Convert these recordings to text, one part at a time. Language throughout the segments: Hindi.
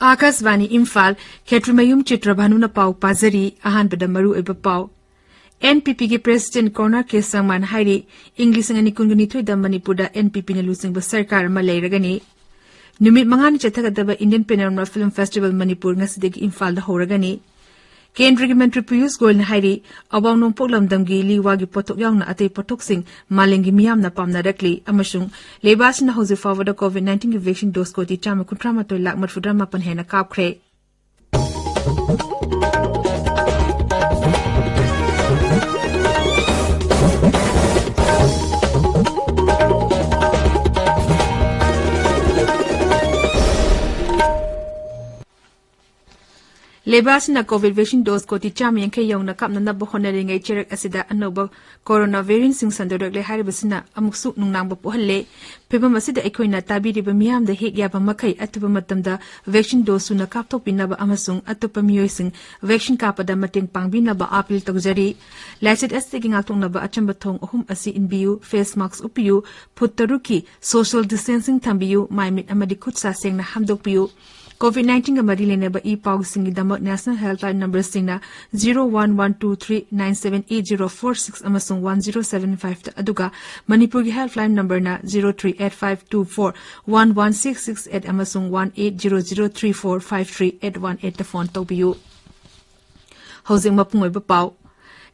Akashvani Imphal Ksh.Chitrabhanu pau pazari ahanbada maru eba pau NPP के प्रेसिडेंट कॉर्नर के संगमान हाइरी इंग्लिश अंगनी कुंगनी दा मणिपुर NPP ने लुसिंग सरकार मा लेरगनी नुमित मंगानी चथगदब Indian panorama film festival Manipur ngasiदगी इम्फाल दा होरगनी केंद्र की मंत्री पीयूष गोयल ने हाइरी अबाव नोंपोक लमदमगी लिवागी पोथोक यावना अते पोथोकसिंग मालेंगी मियामना पामनारकली अमसुंग लेबासना हौजिक फावदा कोविड-19 की वैक्सीन डोज कोटी 138 लाख मरफुद्रा मापन हेना कापख्रे लेबासना कोविड वैक्सीन डोज कोटी 100 यौना कापना बहोनरिंगै चेरक असिदा अनोबा कोरोना वेरिएंट सिंग संदोरकले हारिबसिना अमुकसु नुंगनांग पोहल्ले फिबम असिदा अखोइना ताबिरिबा मियामदा हेक याबा मखै अतुबा मतमदा वैक्सीन डोज सुना कापथोपिनाबा अमसुंग अतुपा मियोइसिंग वैक्सीन कापदा मतेंग पांगबिनाबा अपील तौजरी लाइसेट अस्तिगी ngaktongnaba achamba thong ahum asi inbiu face mask upiu phuttaruki social distancing thambiu maimit amadi khutsa sengna hamdokpiu COVID-19 का मरी लेने बा ई-पाउ सिंगी दमक नेशनल हेल्पलाइन नंबर सिंगना 0112397804 अमसुंग 1075 अदुगा मणिपुर की हेल्पलाइन नंबर ना 0385241166 अमसुंग 1800345318 फोन तौबियु हौजिंग मपुंग ओइबा पाउ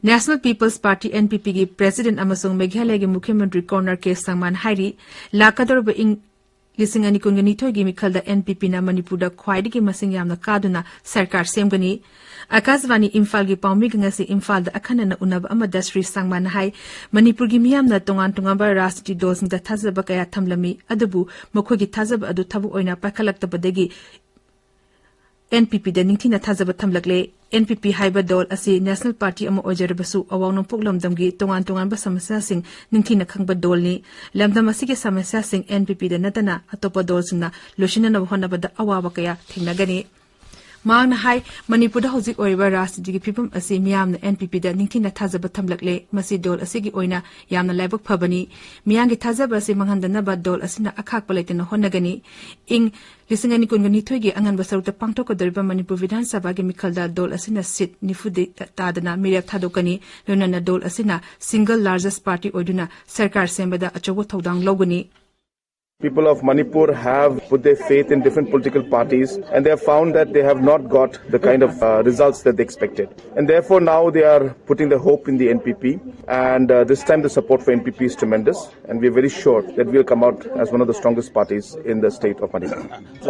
नेशनल पीपल्स पार्टी NPP की प्रेसिडेंट अमसुंग मेघालय के मुख्यमंत्री कॉर्नर के संगमान हाइरी लाकादरब इंग लिसिंग अनि कुंगनी थोगी मिखलदा NPP ना मणिपुर ख्वाइदगी मसिंग यामना कादुना सरकार सेमगनी आकाशवाणी इम्फाल की पाउमी गंगसी इम्फाल दा अखनना उनब अमदा श्री संगमान हाई मणिपुर की मियामना तोंगान तोंगाबा राष्ट्रीय दोसिंग दा थाजब कया थमलमी अदबु मखोगी थाजब अदु थबु ओइना पाखलक्तबदगी NPP दा निंगथिना थाजब थमलकले NPP हाइबा दल असि नेशनल पार्टी अमा ओजरबसु अवांगनो पोगलमदमगी तोंगान तोंगानबा समस्यासिंग निंगथिना खंगबा दलनि लमदम असिगे समस्यासिंग NPP दा नतना अतोपा दलसिंगना लोसिनना होनबदा अवाबा कया थिंगनगनी मांगना हाई मणिपुर हौजिक ओइबा राष्ट्रीय फिबम असि मियामना NPP दा निंगथिना थाजब थमलकले मसि दल असिगी ओइना यामना लाइबक फबनी मियांगी थाजब असि मंगहंदनबा दल असिना अखाकपा लेतना होनगनी इंग लिसिंगनी कुंगनी थोगी अंगन बसरुत पांगथोकदरिबा मणिपुर विधानसभा के मिखलदा दल असिना सीट निफुदे तादना मिरक थादोकनी लोनना दल असिना सिंगल लार्जेस्ट पार्टी ओइदुना सरकार सेंबदा अचोबो थौदांग लौगनी People of Manipur have put their faith in different political parties and they have found that they have not got the kind of results that they expected. And therefore now they are putting their hope in the NPP and this time the support for NPP is tremendous and we are very sure that we will come out as one of the strongest parties in the state of Manipur.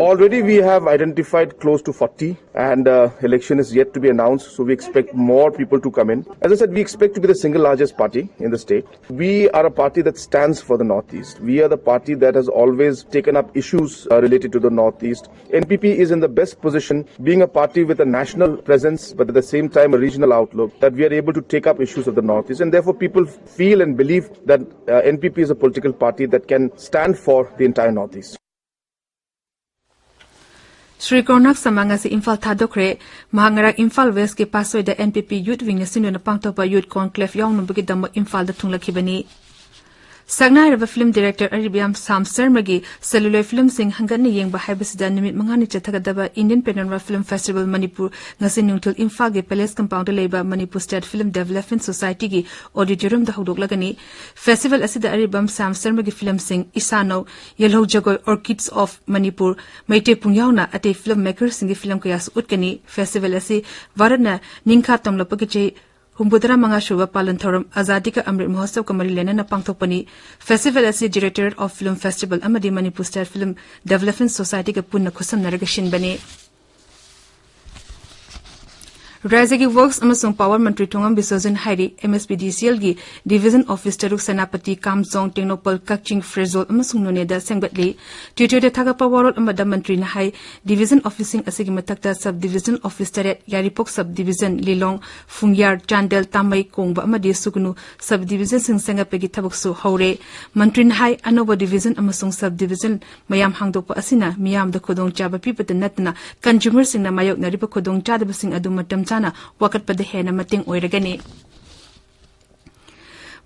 Already we have identified close to 40 and election is yet to be announced, so we expect more people to come in. As I said, we expect to be the single largest party in the state. We are a party that stands for the Northeast. We are the party that has always taken up issues related to the Northeast. NPP is in the best position, being a party with a national presence, but at the same time a regional outlook, that we are able to take up issues of the Northeast. And therefore people feel and believe that NPP is a political party that can stand for the entire Northeast. Shri Kornak samanga si Imphal thadokre mahangarak Imphal West ke pasoi da NPP youth wing sinu na pangtopa youth conclave yaung nubugi dam Imphal da thunglakibani Sagnai River film director Aribiam Sam Sermagi cellular film sing hangani yengba haibasida nimit mangani chathagadaba Indian Panorama Film Festival Manipur ngasi nungtul Imphal ge Palace Compound leba Manipur State Film Development Society gi auditorium da hodoklagani festival asida Aribiam Sam Sermagi film sing Isano Yellow Jagoy Orchids of Manipur maite pungyauna ate filmmakers sing film kayas utkani festival asi warana ningkha tomlapagi Humbudra Manga Shuva Palanthorum Azadi ka Amrit Mahotsav Kamari Lena na Pangthokpani Festival as the Director of Film Festival Amadi Manipur State Film Development Society ka punna khusam naraga shinbani राज्य की वर्क्स अमसुंग पावर मंत्री थोंगम बिसोजन हाइरी MSPDCL की डिविजन ऑफिस तरुक सेनापति कामजोंग टेक्नोपल कक्चिंग फ्रेजोल अमसुंग नोनेदा सेंगबतली ट्विटर थागा पावरोल अमदा मंत्री ना high division ऑफिसिंग असिगी मथक्ता sub division office तरेट यारिपोक सब डिविजन लिलोंग फुंगयार चांदेल तामई कोंगबा अमदी सुगनु सब डिविजन सिंग सेंगपेगी थबकसु हौरे मंत्री ना हाई अनोबा डिविजन अमसुंग सब डिविजन मयाम हांगदोकपा असिना मियाम द खुदोंग चाबा पीपत नतना कंज्यूमर सिंग ना मायोक नरिबा खुदोंग चादब सिंग अदु मतम चाना wakatpada hena mating oiragani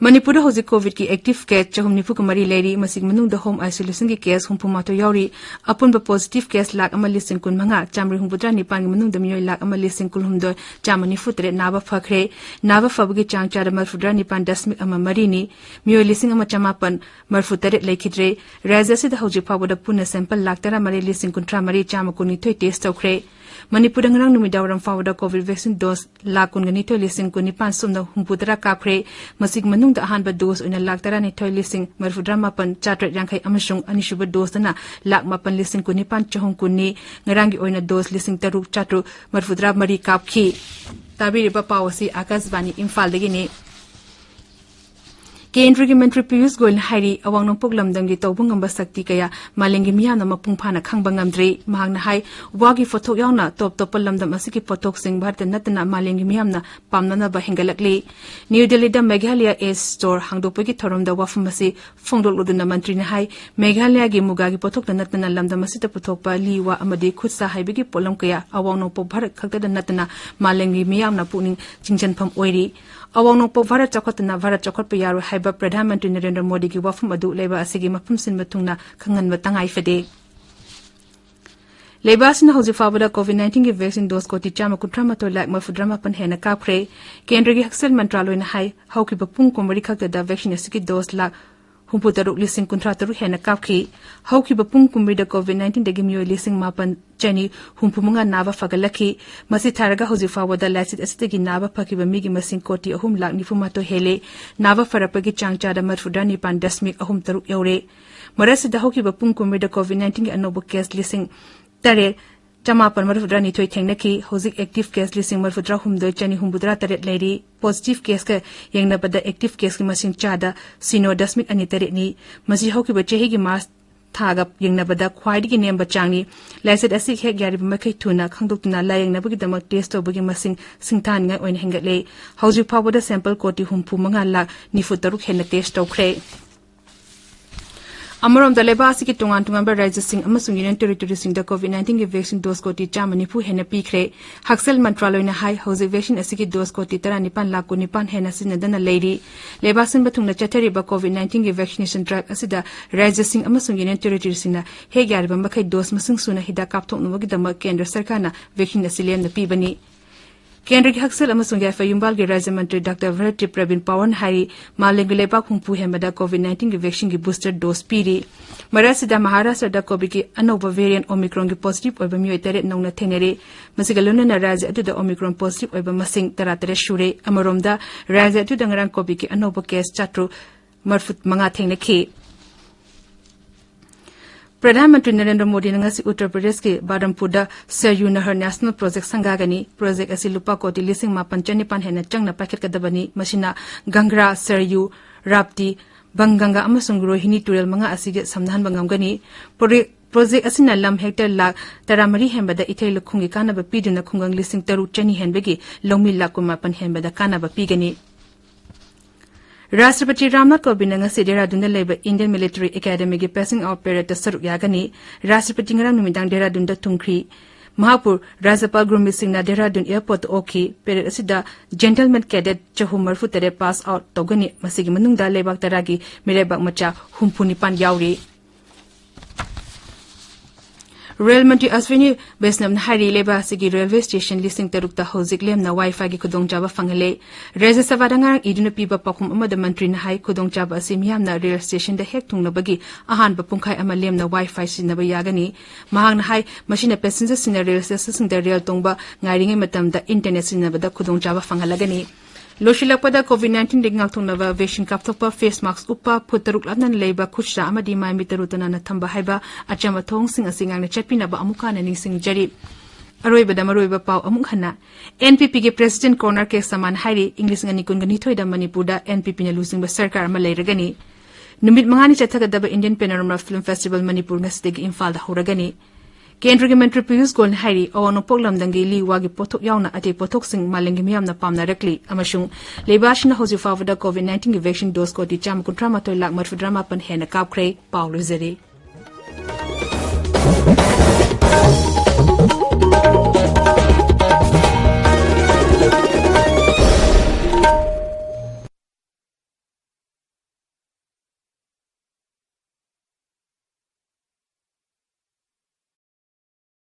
Manipur hoji covid ki active case chahum nifu kumari leri masig manung da home isolation ki case humpumato yauri apun ba positive case lak amali sin kun manga chamri humbudra nipan manung da miyoi lak amali sin kun humdo chamani futre naba phakre naba fabgi changchar marfudra nipan dasmik ama marini miyoi lising ama chamapan marfutare lekhidre raja se da hoji phaboda puna sample lak tara mari lising kun tra mari chamakuni thoi test tokre Manipur ngrang numidawaram fawda covid vaccine dose lakun gani thoi lising kun nipan sumna humpudra kapre masig manung da ahan ba dose una lak tara ni thoi lising marfudra mapan chatret yankhai amasung anishuba dose na lak mapan lising kun nipan chahung kunni ngrang gi oina dose lising taruk chatru marfudra mari kapki tabiri ba pawasi akasbani imphal dagi ni केंद्र की मंत्री पीयूष गोयल हाइरी अवांगनों पुगलमदम की तौबंगम शक्ति कया मालेंगी मियाना मपुंग फाना खंगबंगमद्रे महांगना हाई वागी फोटोक यावना टॉप टॉप लमदम असि फोटोक सिंग भारत नतना मालेंगी मियामना पामना बहेंगलकले न्यू दिल्ली द मेघालय एस स्टोर हांगदोपगी थोरम द वाफम असि फोंगदोलुदना मंत्री ने हाई मेघालय की मुगागी फोटोक नतना लमदम असि फोटोकपा लीवा अमदि खुदसा हाइबगी पोलम कया अवांगनों पो भारत खक्तद नतना मालेंगी मियामना पुनिंग चिंचनफम ओइरी अवांगनों पो भारत चखतना भारत चखत यारो हाइबा प्रधानमंत्री नरेंद्र मोदी की वफम अदु लेबा असिगी मफम सिन मथुंगना खंगन बतंगाई फदे लेबासिन हौजी फाबदा कोविड-19 की वैक्सीन डोज को तिचामा कुट्रामा तो लाख मफुद्रामा पन हेना काखरे केंद्र की हक्सल मंत्रालय ने हाई हौकी बपुंग कोमरी खक्तदा वैक्सीन असिगी डोज लाख हुंपु तरुक लिसिंग कुंत्रा तरुक हेना काखी हौकी बपुंग कुमरीदा कोविड-19 दगी मियोय लिसिंग मापन चनी हुंपु मुंगा नावा फगलखी मसि थारगा हौजी फावदा लाइसित असितगी नावा फकिबा मिगी मसिंग कोटी अहुम लाख निफुमातो हेले नावा फरपगी चांगचादा मरफुदा निपान दशमिक अहुम तरुक यौरे मरसिदा हौकी बपुंग कुमरीदा कोविड-19 की अनोबो केस लिसिंग तरे चमापन मरफुद्रा निथोय थेंगनकी हौजिक एक्टिव केस लिसिंग मरफुद्रा हुमदोय चनी हुमबुद्रा तरेत लेरी पॉजिटिव केस का यंगनबदा एक्टिव केस की मसिंग चादा सिनो दशमिक अनि तरेनी मसि हौकी बचेही की मास थागा यंगनबदा ख्वाइदगी नेम बचांगनी लाइसेट असि हेक यारिब मखै थुना खंगदोक्तुना लायंगनबगी दमक टेस्ट तोबगी मसिंग सिंगथान ओइन हेंगले हौजिक फावदा सैंपल कोटी हुमफु मंगा लाख निफु तरुक हेन टेस्ट तोखरे अमरोम दलेबासी की टोंगान टोंगान राज्य सिंह अमसुंग यूनियन टेरिटरी सिंह द कोविड-19 की वैक्सीन डोज को टीचा मणिपुर हेन पीखरे हक्सल मंत्रालय ने हाई हौजे वैक्सीन असि की डोज को टीतरा निपान लाख को निपान हेन सिनदन लेरी लेबासिन बथुंगना चथरिबा कोविड-19 की वैक्सीनेशन ड्राइव असिदा राज्य सिंह अमसुंग यूनियन टेरिटरी सिंह हे यारिबा मखै डोज मसिंग सुना हिदा कापथोकनुबगी दमक केंद्र सरकारना वैक्सीन असिलेम न पीबनी केंद्र की हक्सल अमसुंग याफा युम्बाल के राज्य मंत्री डॉक्टर भरत प्रवीण पवन हारी मालेंग लेबाक हुंपु हेमदा कोविड-19 की वैक्सीन की बूस्टर डोज पीरी मरासिदा महाराष्ट्र दा कोविड की अनोबा वेरिएंट ओमिक्रॉन की पॉजिटिव ओइबा मियोय तरे नौना थेनेरे मसिगलोना राज्य अदुदा ओमिक्रॉन पॉजिटिव ओइबा मसिंग तरातरे शुरे अमरोमदा राज्य अदुदा ngरang कोविड की अनोबा केस चाट्रो मरफुत मंगा थेंगनेखी प्रधानमंत्री नरेंद्र मोदी ने उत्तर प्रदेश के बारमपुर सरयू नहर नेशनल प्रोजेक्ट संगागनी प्रोजेक्ट असि लुपा कोटी लिसिंग मापन चनिपान हेन चंगना पाखेतकदबनी मसिना गंगरा सरयू राप्ती बंगंगा अमसुंग रोहिणी टुरेल मंगा असिगे समधान बंगमगनी प्रोजेक्ट असिना लम हेक्टर लाख तरामरी हेंबदा इथै लखुंगी कानाबा पीदुना खुंगंग लिसिंग तरु चनी हेनबगी लौमी लाख कुमापन हेंबदा कानाबा पीगनी राष्ट्रपति रामनाथ कोविंद ने देहरादून लेब इंडियन मिलिटरी एकेडमी की पासिंग आउट परेड सरुक यागनी राष्ट्रपति ngरang numitang देहरादून थुंखरी महापुर राज्यपाल गुरमीत सिंह देहरादून एयरपोर्ट ओखी परेड असिदा जेंटलमैन कैडेट चहुम मरफु तरे पास आउट तोगनी मसिगी मनुंगदा लेबाक तरागी मिरेबाक मचा हुंफु निपान यावरी रेल मंत्री अश्विनी वैष्णव ने हारी लेबासी की रेलवे स्टेशन लिसिंग तरुकता हौजिक लेमना वाईफाई की खुदोंचाबा फंगले राज्य सभा ngरang iduna piba pakhum amada मंत्री ने हाई खुदोंचाबा असि मियामना रेल स्टेशन द हेक थुंगनबगी अहानबा पुंखाई अमा लेमना वाईफाई सिनबा यागनी महांगना हाई मशीन पैसेंजर सिन रेल स्टेशन द रेल तोंगबा ngaringe matamda इंटरनेट सिनबदा खुदोंचाबा फंगलगनी लोशिलकपदा कोविड-19 दिंगाक थुंगनबा वैक्सीन कापथोकपा फेस मास्क उपा फुतरुक लादन लेबा खुशरा अमदी माइ मितरुतना न थंबा हाइबा अचम थोंग सिंग असिंगांग चटपिनबा अमुकाना निसिंग जरी Aroibada maroiba pau amuk hana NPP ge president corner ke saman hairi English ngani kungani thoida Manipur da NPP na losing ba sarkar ma leiragani numit mangani chathagadaba Indian Panorama Film Festival Manipur ngasdeg Imphal da horagani Kendra ge Mentri Piyush Goyal hairi awano poglam dangi li wagi pothok yauna ate pothok sing malengi miyamna pamna rakli amashung lebashna hoji fawada COVID-19 vaccine dose ko di cham kuntra matoi lak marfu drama pan hena kapkre Paulo Zeri